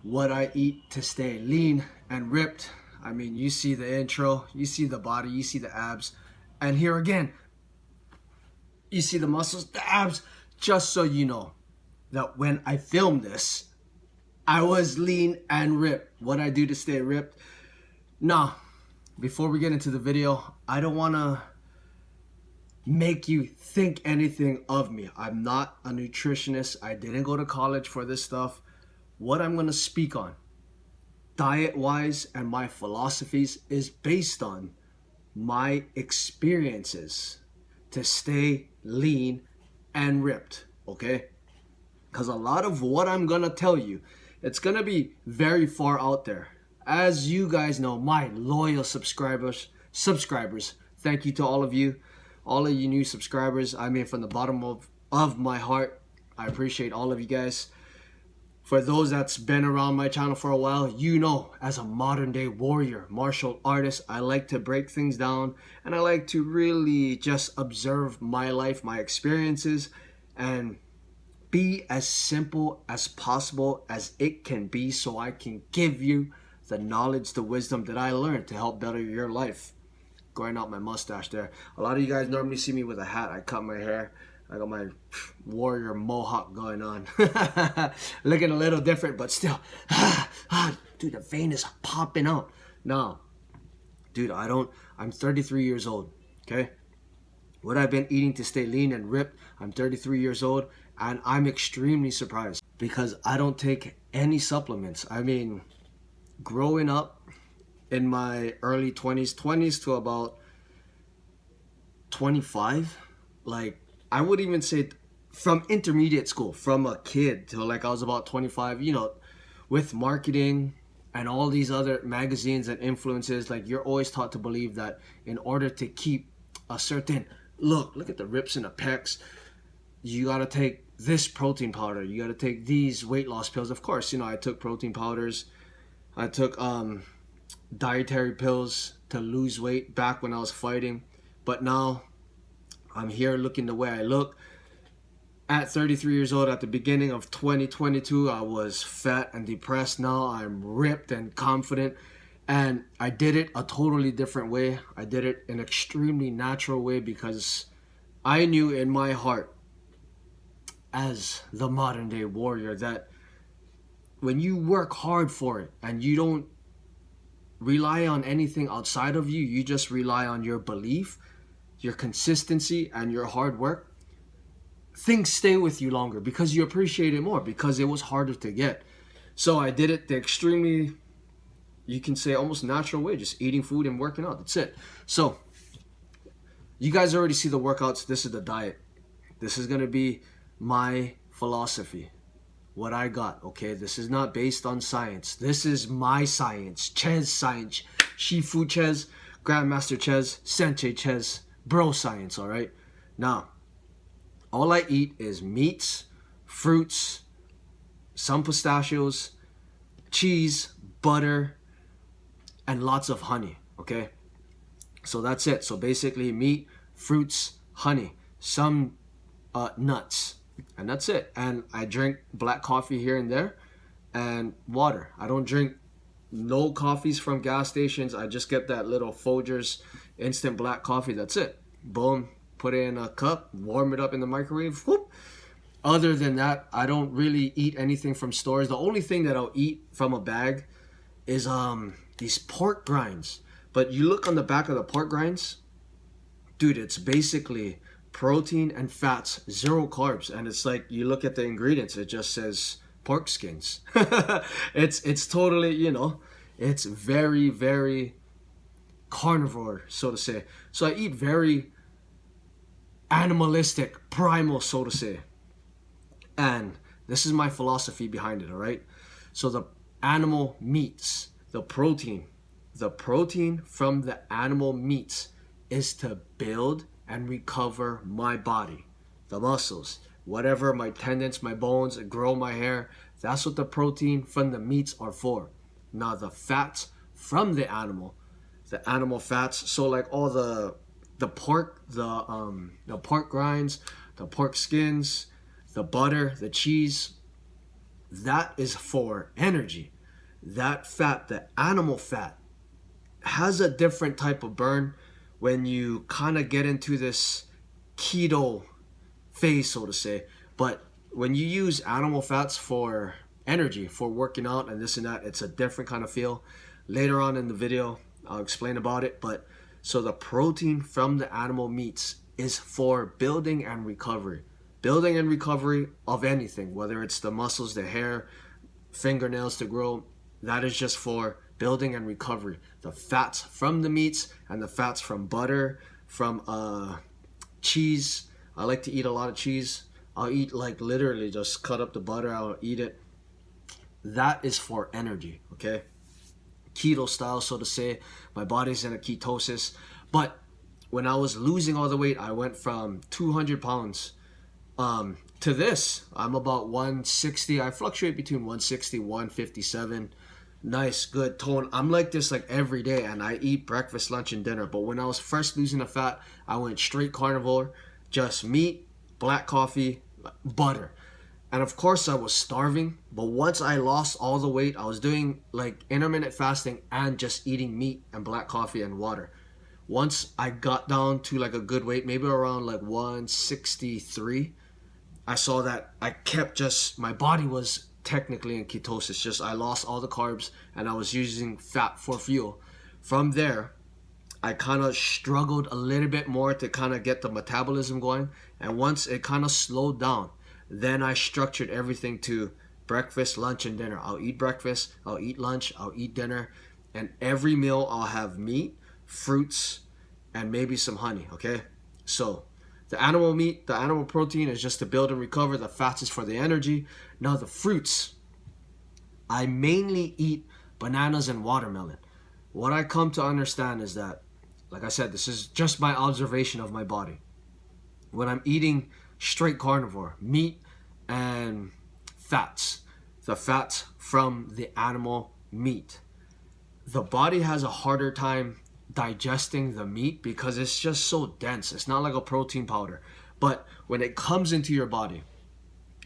what I eat to stay lean and ripped. I mean, you see the intro, you see the body, you see the abs, and here again, you see the muscles, the abs, just so you know that when I filmed this, I was lean and ripped. What I do to stay ripped? Now, before we get into the video, I don't want to make you think anything of me. I'm not a nutritionist. I didn't go to college for this stuff. What I'm going to speak on, diet-wise, and my philosophies is based on my experiences to stay lean and ripped, okay? Because a lot of what I'm going to tell you, it's going to be very far out there. As you guys know, my loyal subscribers, thank you to all of you new subscribers. I mean, from the bottom of my heart, I appreciate all of you guys. For those that's been around my channel for a while, you know, as a modern day warrior, martial artist, I like to break things down and I like to really just observe my life, my experiences, and be as simple as possible as it can be so I can give you the knowledge, the wisdom that I learned to help better your life. Growing out my mustache there. A lot of you guys normally see me with a hat. I cut my hair. I got my warrior mohawk going on. Looking a little different, but still. Dude, the vein is popping out. Now, dude, I'm 33 years old, okay? What I've been eating to stay lean and ripped, I'm 33 years old, and I'm extremely surprised because I don't take any supplements. I mean, growing up in my early 20s to about 25, like, I would even say from intermediate school, from a kid till like I was about 25, you know, with marketing and all these other magazines and influences, like you're always taught to believe that in order to keep a certain look at the rips and the pecs, you got to take this protein powder, you got to take these weight loss pills. Of course, you know, I took protein powders, I took dietary pills to lose weight back when I was fighting, but now I'm here looking the way I look. At 33 years old, at the beginning of 2022, I was fat and depressed. Now I'm ripped and confident. And I did it a totally different way. I did it an extremely natural way because I knew in my heart, as the modern day warrior, that when you work hard for it and you don't rely on anything outside of you, you just rely on your belief, your consistency, and your hard work, things stay with you longer because you appreciate it more because it was harder to get. So I did it the extremely, you can say almost natural way, just eating food and working out. That's it. So you guys already see the workouts. This is the diet. This is going to be my philosophy, what I got, okay? This is not based on science. This is my science, Ches science, Shifu Ches, Grandmaster Ches, Sensei Ches, bro science, all right? Now, all I eat is meats, fruits, some pistachios, cheese, butter, and lots of honey, okay? So that's it. So basically meat, fruits, honey, some nuts, and that's it. And I drink black coffee here and there and water. I don't drink no coffees from gas stations. I just get that little Folgers instant black coffee. That's it. Boom. Put it in a cup, warm it up in the microwave. Whoop. Other than that, I don't really eat anything from stores. The only thing that I'll eat from a bag is these pork grinds. But you look on the back of the pork grinds, dude, it's basically protein and fats, 0 carbs. And it's like, you look at the ingredients, it just says pork skins. It's totally, you know, it's very, very carnivore, so to say. So I eat very animalistic, primal, so to say. And this is my philosophy behind it, all right? So the animal meats, the protein from the animal meats is to build and recover my body, the muscles, whatever, my tendons, my bones, grow my hair. That's what the protein from the meats are for. Now the fats from the animal fats, so like all the pork, the pork grinds, the pork skins, the butter, the cheese, that is for energy. that fat, the animal fat, has a different type of burn when you kind of get into this keto phase, so to say. But when you use animal fats for energy, for working out and this and that, it's a different kind of feel. Later on in the video, I'll explain about it. But so the protein from the animal meats is for building and recovery. Building and recovery of anything, whether it's the muscles, the hair, fingernails to grow, that is just for building and recovery. The fats from the meats and the fats from butter, from cheese. I like to eat a lot of cheese. I'll eat like literally just cut up the butter, I'll eat it. That is for energy, okay? Keto style, so to say. My body's in a ketosis. But when I was losing all the weight, I went from 200 pounds to this. I'm about 160. I fluctuate between 160, 157. Nice, good tone. I'm like this like every day, and I eat breakfast, lunch, and dinner. But when I was first losing the fat, I went straight carnivore, just meat, black coffee, butter. And of course I was starving, but once I lost all the weight, I was doing like intermittent fasting and just eating meat and black coffee and water. Once I got down to like a good weight, maybe around like 163, I saw that I kept just, my body was technically in ketosis, just I lost all the carbs and I was using fat for fuel. From there, I kind of struggled a little bit more to kind of get the metabolism going. And once it kind of slowed down, then I structured everything to breakfast, lunch, and dinner. I'll eat breakfast, I'll eat lunch, I'll eat dinner. And every meal I'll have meat, fruits, and maybe some honey, okay? So the animal meat, the animal protein is just to build and recover. The fats is for the energy. Now the fruits, I mainly eat bananas and watermelon. What I come to understand is that, like I said, this is just my observation of my body. When I'm eating straight carnivore, meat and fats, the fats from the animal meat, the body has a harder time digesting the meat because it's just so dense. It's not like a protein powder. But when it comes into your body,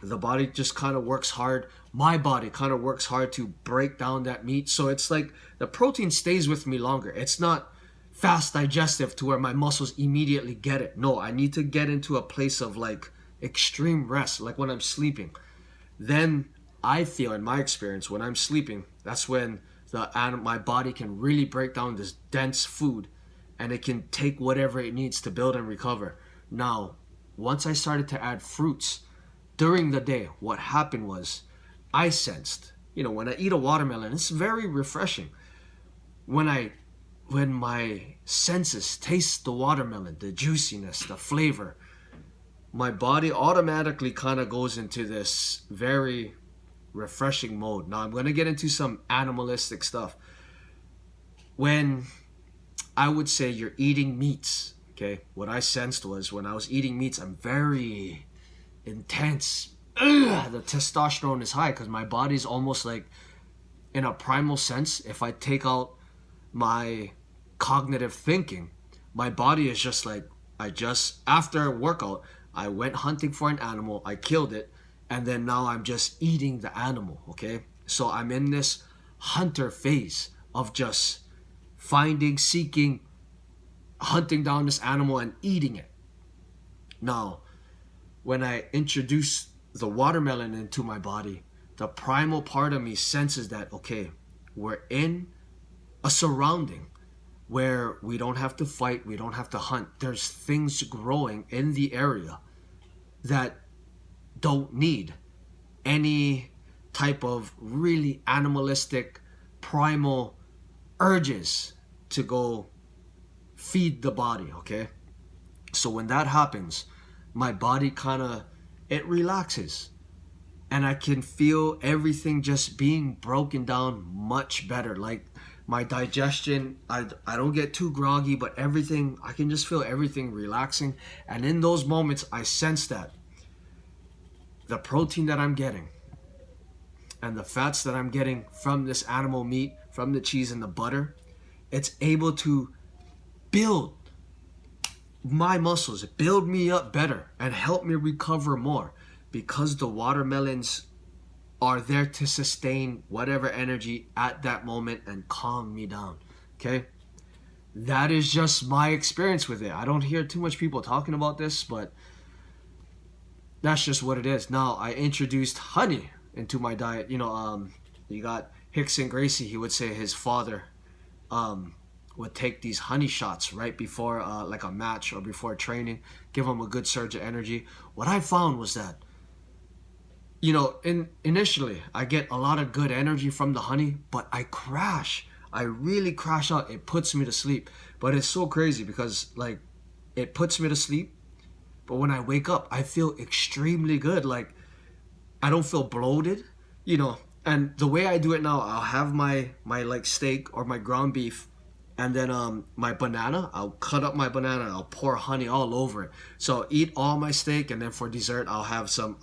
the body just kind of works hard. My body kind of works hard to break down that meat. So it's like the protein stays with me longer. It's not fast digestive to where my muscles immediately get it. No, I need to get into a place of like extreme rest, like when I'm sleeping. Then I feel, in my experience, when I'm sleeping, that's when my body can really break down this dense food and it can take whatever it needs to build and recover. Now, once I started to add fruits during the day, what happened was I sensed, when I eat a watermelon, it's very refreshing. When my senses taste the watermelon, the juiciness, the flavor, my body automatically kind of goes into this very refreshing mode. Now I'm going to get into some animalistic stuff. When I would say you're eating meats, okay, what I sensed was when I was eating meats, I'm very intense. The testosterone is high because my body's almost like in a primal sense. If I take out my cognitive thinking, my body is just like, after a workout, I went hunting for an animal, I killed it, and then now I'm just eating the animal, okay? So I'm in this hunter phase of just finding, seeking, hunting down this animal and eating it. Now, when I introduce the watermelon into my body, the primal part of me senses that, okay, we're in a surrounding where we don't have to fight, we don't have to hunt. There's things growing in the area that don't need any type of really animalistic, primal urges to go feed the body, okay? So when that happens, my body it relaxes. And I can feel everything just being broken down much better. Like my digestion, I don't get too groggy, but everything, I can just feel everything relaxing. And in those moments, I sense that the protein that I'm getting and the fats that I'm getting from this animal meat, from the cheese and the butter, it's able to build my muscles, build me up better and help me recover more, because the watermelon's are there to sustain whatever energy at that moment and calm me down. Okay? That is just my experience with it. I don't hear too much people talking about this, but that's just what it is. Now, I introduced honey into my diet. You got Hickson Gracie. He would say his father would take these honey shots right before like a match or before training, give him a good surge of energy. What I found was that, initially I get a lot of good energy from the honey, but I crash. I really crash out. It puts me to sleep. But it's so crazy because like it puts me to sleep, but when I wake up, I feel extremely good. Like I don't feel bloated, And the way I do it now, I'll have my like steak or my ground beef, and then my banana. I'll cut up my banana. And I'll pour honey all over it. So I'll eat all my steak, and then for dessert, I'll have some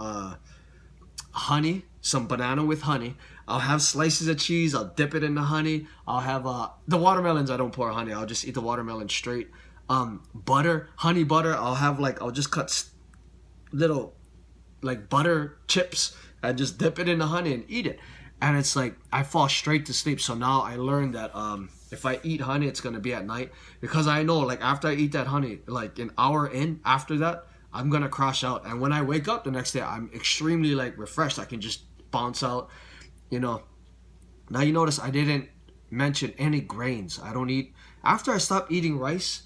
honey, some banana with honey. I'll have slices of cheese. I'll dip it in the honey. I'll have the watermelons. I don't pour honey. I'll just eat the watermelon straight. Butter, honey butter. I'll just cut little like butter chips and just dip it in the honey and eat it. And it's like I fall straight to sleep. So now I learned that if I eat honey, it's gonna be at night, because I know like after I eat that honey, like an hour in after that, I'm gonna crash out. And when I wake up the next day, I'm extremely like refreshed. I can just bounce out. Now you notice I didn't mention any grains. I don't eat. After I stopped eating rice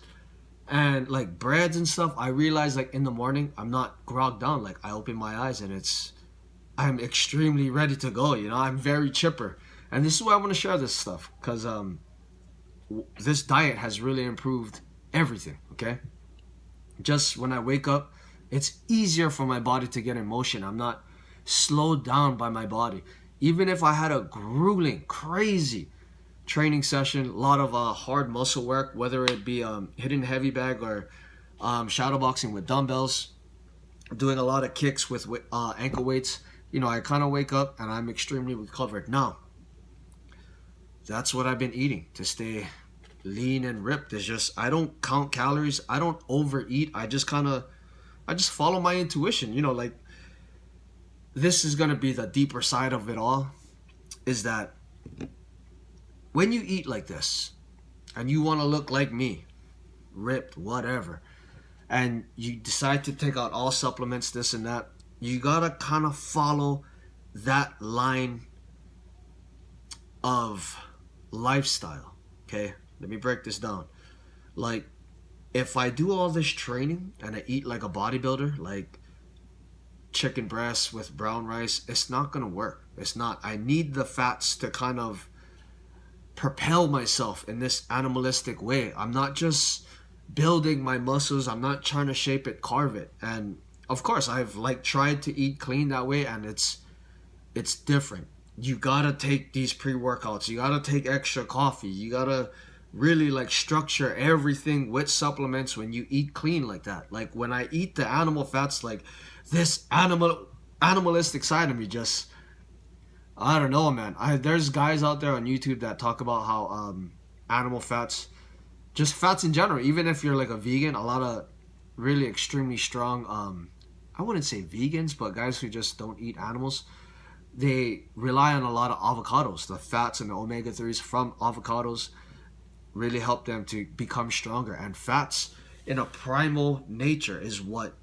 and like breads and stuff, I realized like in the morning I'm not grogged down. Like I open my eyes and I'm extremely ready to go. I'm very chipper. And this is why I want to share this stuff, because this diet has really improved everything. Okay, just when I wake up, it's easier for my body to get in motion. I'm not slowed down by my body. Even if I had a grueling, crazy training session, a lot of hard muscle work, whether it be hitting heavy bag or shadow boxing with dumbbells, doing a lot of kicks with ankle weights, I kind of wake up and I'm extremely recovered. Now, that's what I've been eating to stay lean and ripped. It's just, I don't count calories. I don't overeat. I just follow my intuition. Like, this is going to be the deeper side of it all, is that when you eat like this and you want to look like me, ripped, whatever, and you decide to take out all supplements, this and that, you got to kind of follow that line of lifestyle. Okay, let me break this down. Like, if I do all this training and I eat like a bodybuilder, like chicken breasts with brown rice, it's not gonna work. It's not. I need the fats to kind of propel myself in this animalistic way. I'm not just building my muscles. I'm not trying to shape it, carve it. And of course, I've like tried to eat clean that way, and it's different. You gotta take these pre-workouts. You gotta take extra coffee. You gotta really like structure everything with supplements when you eat clean like that. Like when I eat the animal fats, like this animalistic side of me just, I don't know, man. There's guys out there on YouTube that talk about how animal fats, just fats in general, even if you're like a vegan, a lot of really extremely strong, I wouldn't say vegans, but guys who just don't eat animals, they rely on a lot of avocados. The fats and the omega-3s from avocados really help them to become stronger. And fats in a primal nature is what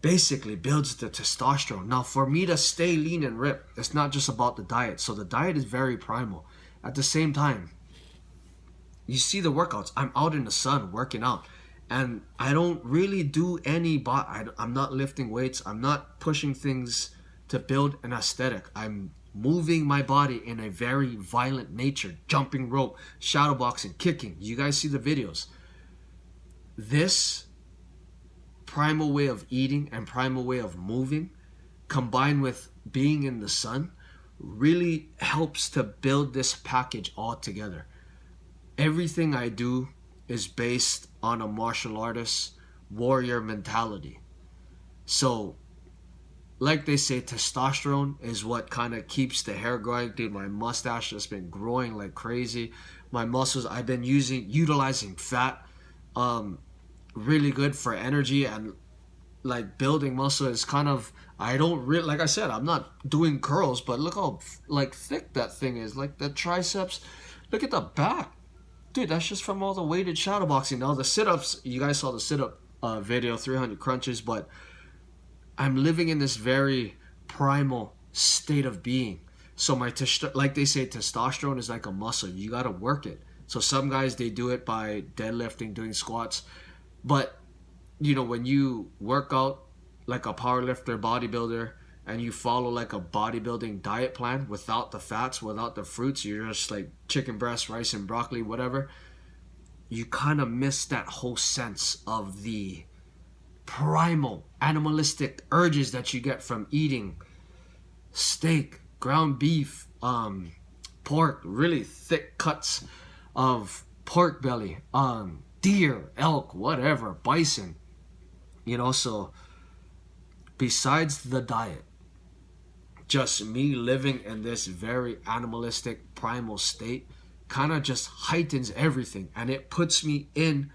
basically builds the testosterone. Now, for me to stay lean and ripped, it's not just about the diet. So the diet is very primal. At the same time, you see the workouts. I'm out in the sun working out, and I don't really do any I'm not lifting weights. I'm not pushing things to build an aesthetic. I'm moving my body in a very violent nature, jumping rope, shadow boxing, kicking. You guys see the videos. This primal way of eating and primal way of moving, combined with being in the sun, really helps to build this package all together. Everything I do is based on a martial artist, warrior mentality. So, like they say, testosterone is what kind of keeps the hair growing. Dude, my mustache has been growing like crazy. My muscles, I've been utilizing fat, really good for energy. And like building muscle is kind of, I don't really, like I said, I'm not doing curls, but look how like thick that thing is. Like the triceps, look at the back. Dude, that's just from all the weighted shadow boxing. Now the sit-ups, you guys saw the sit-up video, 300 crunches, but I'm living in this very primal state of being. So my, like they say, testosterone is like a muscle. You got to work it. So some guys, they do it by deadlifting, doing squats. But, you know, when you work out like a powerlifter, bodybuilder, and you follow like a bodybuilding diet plan without the fats, without the fruits, you're just like chicken breast, rice and broccoli, whatever, you kind of miss that whole sense of the primal animalistic urges that you get from eating steak, ground beef, pork, really thick cuts of pork belly, deer, elk, whatever, bison, you know. So besides the diet, just me living in this very animalistic primal state kind of just heightens everything, and it puts me in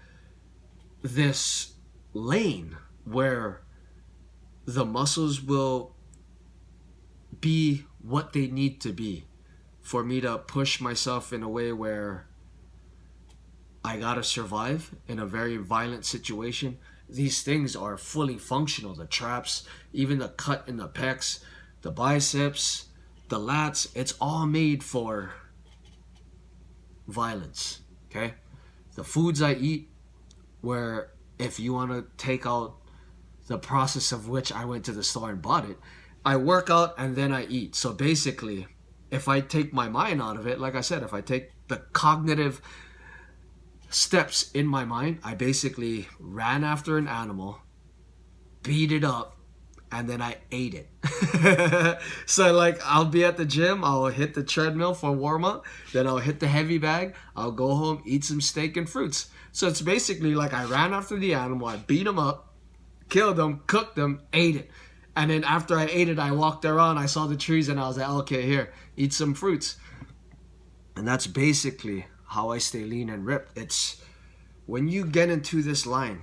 this lane where the muscles will be what they need to be for me to push myself in a way where I gotta survive in a very violent situation. These things are fully functional. The traps, even the cut in the pecs, the biceps, the lats, it's all made for violence, okay? The foods I eat, where if you want to take out the process of which I went to the store and bought it, I work out and then I eat. So basically, if I take my mind out of it, like I said, if I take the cognitive steps in my mind, I basically ran after an animal, beat it up, and then I ate it. So like, I'll be at the gym, I'll hit the treadmill for warm up, then I'll hit the heavy bag, I'll go home, eat some steak and fruits. So it's basically like I ran after the animal, I beat him up, killed him, cooked him, ate it. And then after I ate it, I walked around, I saw the trees, and I was like, okay, here, eat some fruits. And that's basically how I stay lean and ripped. It's when you get into this line,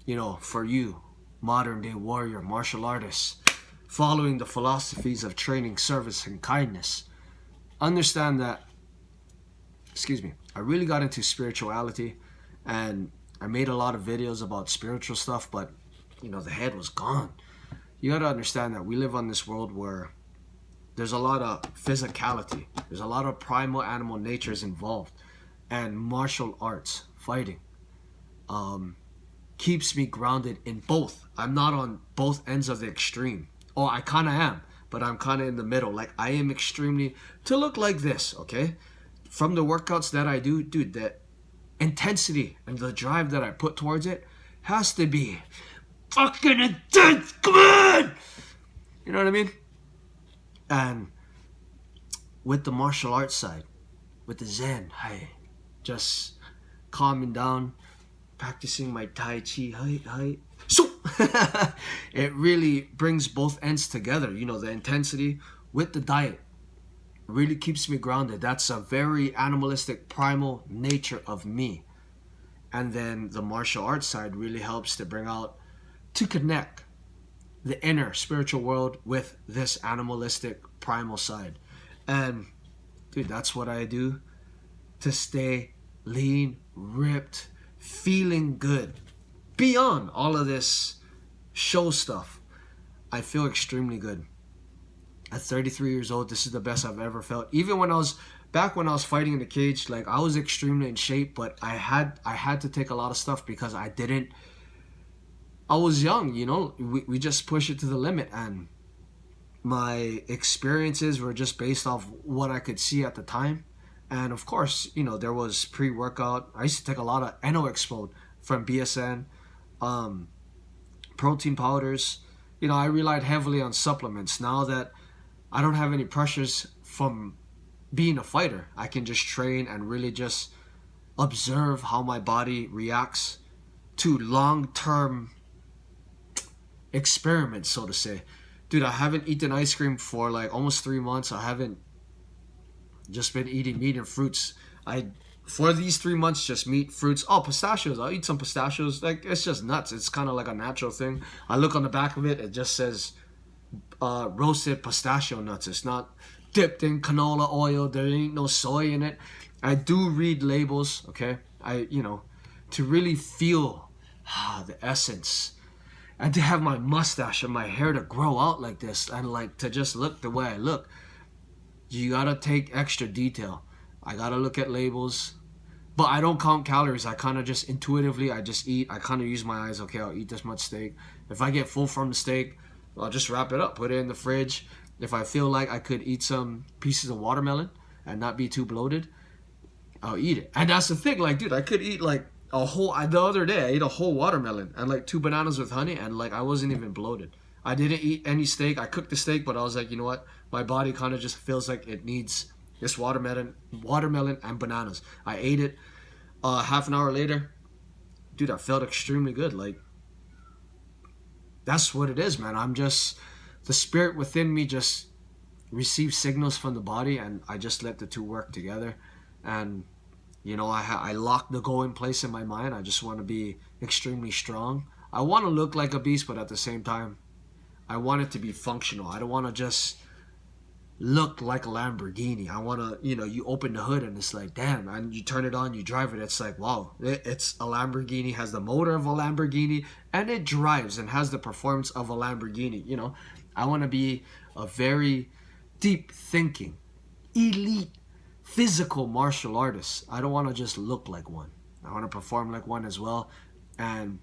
you know, for you, modern day warrior, martial artists, following the philosophies of training, service, and kindness, understand that, I really got into spirituality, and I made a lot of videos about spiritual stuff, but, you know, the head was gone. You got to understand that we live on this world where there's a lot of physicality. There's a lot of primal animal natures involved. And martial arts, fighting, keeps me grounded in both. I'm not on both ends of the extreme. Oh, I kind of am, but I'm kind of in the middle. Like, I am extremely, to look like this, okay? From the workouts that I do, dude, the intensity and the drive that I put towards it has to be fucking intense. Come on! You know what I mean? And with the martial arts side, with the Zen, hey, just calming down, practicing my Tai Chi, hey. So it really brings both ends together. You know, the intensity with the diet really keeps me grounded. That's a very animalistic, primal nature of me. And then the martial arts side really helps to bring out, to connect the inner spiritual world with this animalistic, primal side. And dude, that's what I do to stay lean, ripped, feeling good. Beyond all of this show stuff, I feel extremely good. At 33 years old, this is the best I've ever felt. Even when I was fighting in the cage, like, I was extremely in shape, but I had to take a lot of stuff because I was young, you know. We just push it to the limit, and my experiences were just based off what I could see at the time. And of course, you know, there was pre-workout. I used to take a lot of Explode from BSN, protein powders. You know, I relied heavily on supplements. Now that I don't have any pressures from being a fighter, I can just train and really just observe how my body reacts to long-term experiments, so to say. Dude, I haven't eaten ice cream for like almost 3 months. I haven't just been eating meat and fruits. I for these 3 months, just meat, fruits. Oh, pistachios. I'll eat some pistachios. Like, it's just nuts. It's kind of like a natural thing. I look on the back of it. It just says roasted pistachio nuts. It's not dipped in canola oil. There ain't no soy in it. I do read labels, okay? To really feel the essence, and to have my mustache and my hair to grow out like this, and like to just look the way I look. You gotta take extra detail. I gotta look at labels, but I don't count calories. I kind of just intuitively, I just eat. I kind of use my eyes. Okay, I'll eat this much steak. If I get full from the steak, I'll just wrap it up, put it in the fridge. If I feel like I could eat some pieces of watermelon and not be too bloated, I'll eat it. And that's the thing, like, dude, I could eat like the other day I ate a whole watermelon and like 2 bananas with honey, and like I wasn't even bloated. I didn't eat any steak. I cooked the steak, but I was like, you know what? My body kind of just feels like it needs this watermelon and bananas. I ate it. Half an hour later, dude, I felt extremely good. Like, that's what it is, man. The spirit within me just receives signals from the body, and I just let the two work together. And I lock the goal in place in my mind. I just want to be extremely strong. I want to look like a beast, but at the same time, I want it to be functional. I don't want to just look like a Lamborghini. I want to, you open the hood and it's like, damn, and you turn it on, you drive it. It's like, wow, it's a Lamborghini, has the motor of a Lamborghini, and it drives and has the performance of a Lamborghini. I want to be a very deep thinking, elite, physical martial artist. I don't want to just look like one. I want to perform like one as well. And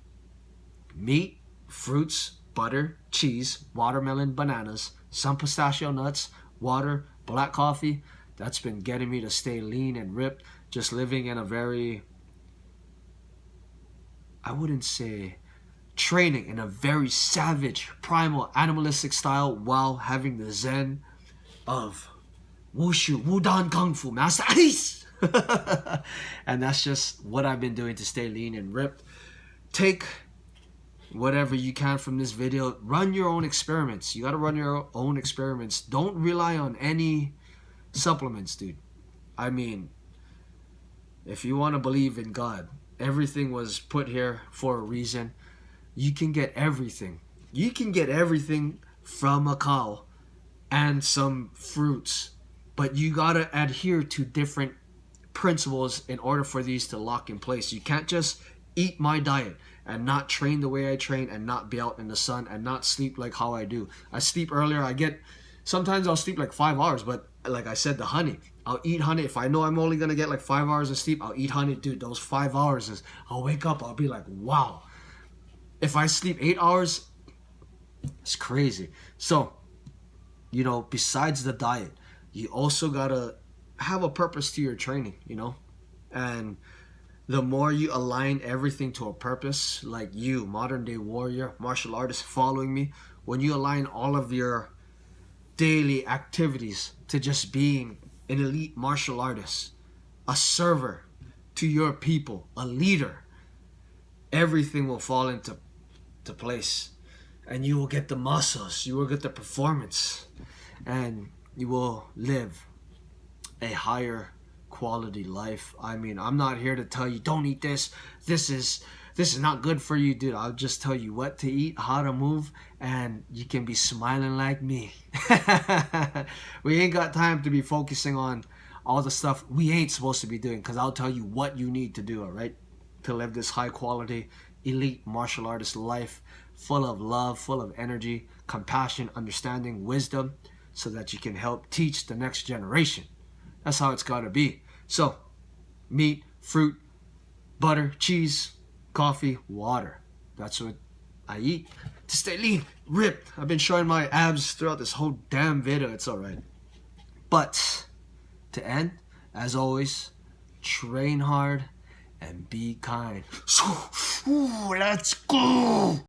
meat, fruits, butter, cheese, watermelon, bananas, some pistachio nuts, water, black coffee. That's been getting me to stay lean and ripped. Just living in a very, I wouldn't say training, in a very savage, primal, animalistic style, while having the zen of Wushu, Wudan Kung Fu, Master Ice. And that's just what I've been doing to stay lean and ripped. Take whatever you can from this video. Run your own experiments. You gotta run your own experiments. Don't rely on any supplements, dude. I mean, if you want to believe in God, everything was put here for a reason. You can get everything. You can get everything from a cow and some fruits, but you gotta adhere to different principles in order for these to lock in place. You can't just eat my diet and not train the way I train, and not be out in the sun, and not sleep like how I do. I sleep earlier. Sometimes I'll sleep like 5 hours, but like I said, the honey, I'll eat honey. If I know I'm only gonna get like 5 hours of sleep, I'll eat honey. Dude, those 5 hours I'll wake up, I'll be like, wow. If I sleep 8 hours, it's crazy. So, besides the diet, you also gotta have a purpose to your training, and the more you align everything to a purpose, like you, modern day warrior, martial artist following me, when you align all of your daily activities to just being an elite martial artist, a server to your people, a leader, everything will fall into place, and you will get the muscles, you will get the performance, and you will live a higher quality life. I mean, I'm not here to tell you don't eat this. This is not good for you, dude. I'll just tell you what to eat, how to move, and you can be smiling like me. We ain't got time to be focusing on all the stuff we ain't supposed to be doing, because I'll tell you what you need to do, all right, to live this high quality elite martial artist life, full of love, full of energy, compassion, understanding, wisdom, so that you can help teach the next generation. That's how it's gotta be. So, meat, fruit, butter, cheese, coffee, water. That's what I eat to stay lean, ripped. I've been showing my abs throughout this whole damn video. It's alright. But, to end, as always, train hard and be kind. Ooh, let's go!